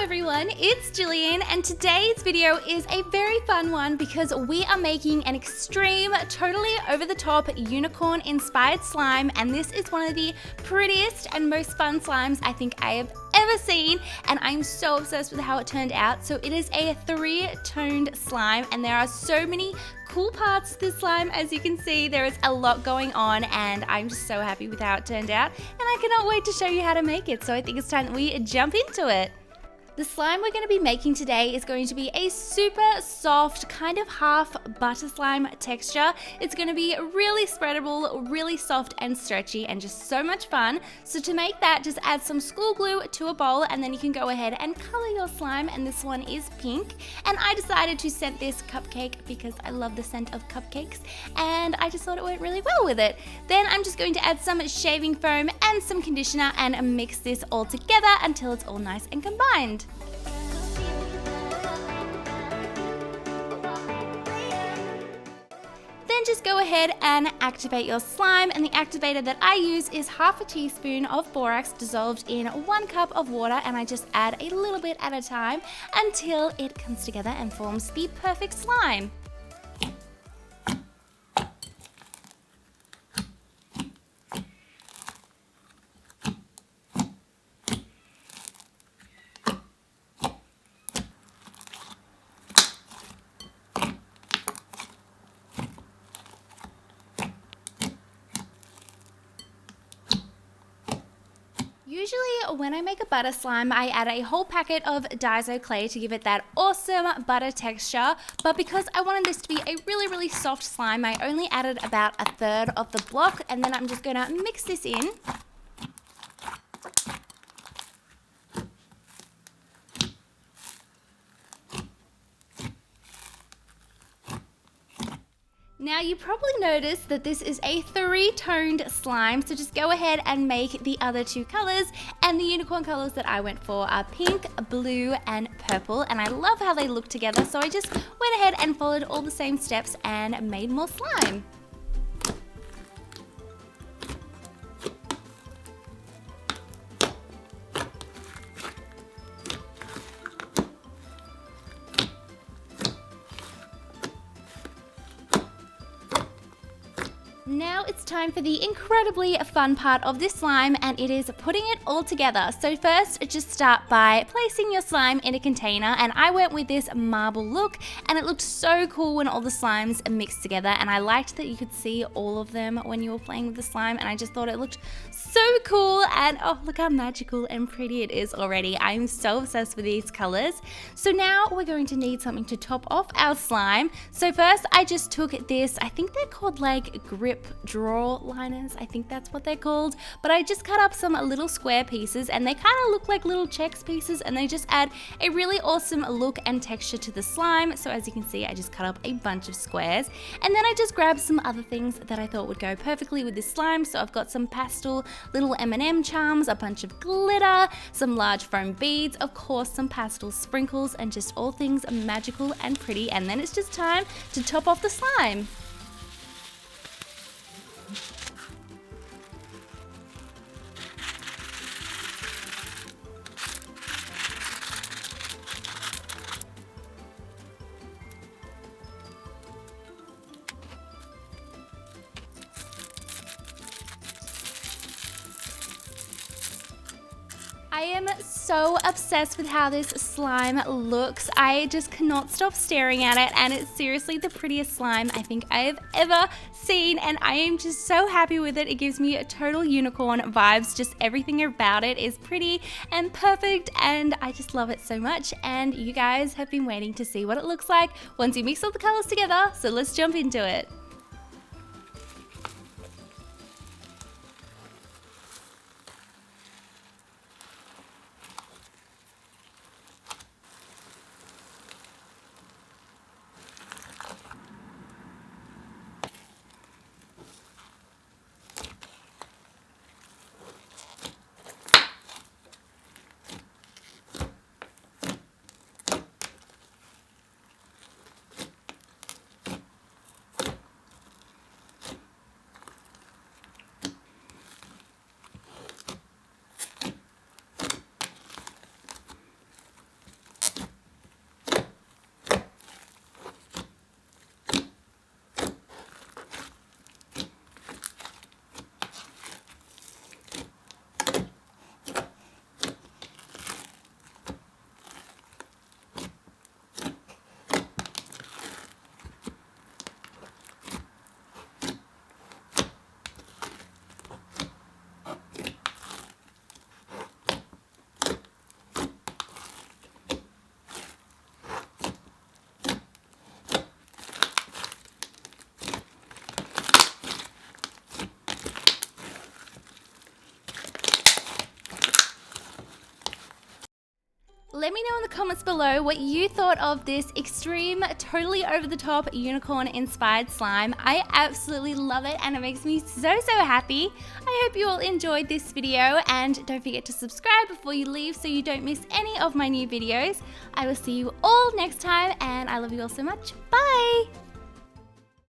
everyone, it's Gillian, and today's video is a very fun one because we are making an extreme, totally over-the-top unicorn-inspired slime, and this is one of the prettiest and most fun slimes I think I have ever seen, and I'm so obsessed with how it turned out. So it is a 3-toned slime, and there are so many cool parts to this slime. As you can see, there is a lot going on, and I'm just so happy with how it turned out, and I cannot wait to show you how to make it. So I think it's time that we jump into it. The slime we're going to be making today is going to be a super soft, kind of half butter slime texture. It's going to be really spreadable, really soft and stretchy, and just so much fun. So to make that, just add some school glue to a bowl, and then you can go ahead and color your slime, and this one is pink. And I decided to scent this cupcake because I love the scent of cupcakes, and I just thought it went really well with it. Then I'm just going to add some shaving foam and some conditioner and mix this all together until it's all nice and combined. Then just go ahead and activate your slime, and the activator that I use is half a teaspoon of borax dissolved in 1 cup of water, and I just add a little bit at a time until it comes together and forms the perfect slime. Usually when I make a butter slime, I add a whole packet of daizo clay to give it that awesome butter texture, but because I wanted this to be a really soft slime, I only added about 1/3 of the block, and then I'm just going to mix this in. Now you probably noticed that this is a 3-toned slime, so just go ahead and make the other 2 colors, and the unicorn colors that I went for are pink, blue, and purple, and I love how they look together, so I just went ahead and followed all the same steps and made more slime. Now it's time for the incredibly fun part of this slime, and it is putting it all together. So first, just start by placing your slime in a container, and I went with this marble look, and it looked so cool when all the slimes are mixed together, and I liked that you could see all of them when you were playing with the slime, and I just thought it looked so cool, and oh, look how magical and pretty it is already. I'm so obsessed with these colors. So now we're going to need something to top off our slime. So first, I just took this, I think they're called like grip draw liners, I think that's what they're called, but I just cut up some little square pieces, and they kind of look like little checks pieces, and they just add a really awesome look and texture to the slime. So as you can see, I just cut up a bunch of squares, and then I just grabbed some other things that I thought would go perfectly with this slime. So I've got some pastel little M&M charms, a bunch of glitter, some large foam beads, of course some pastel sprinkles, and just all things magical and pretty, and then it's just time to top off the slime. I am so obsessed with how this slime looks. I just cannot stop staring at it, and it's seriously the prettiest slime I think I have ever seen, and I am just so happy with it. It gives me total unicorn vibes. Just everything about it is pretty and perfect, and I just love it so much, and you guys have been waiting to see what it looks like once you mix all the colors together, so let's jump into it. Let me know in the comments below what you thought of this extreme, totally over the top unicorn inspired slime. I absolutely love it and it makes me so happy. I hope you all enjoyed this video, and don't forget to subscribe before you leave so you don't miss any of my new videos. I will see you all next time, and I love you all so much. Bye!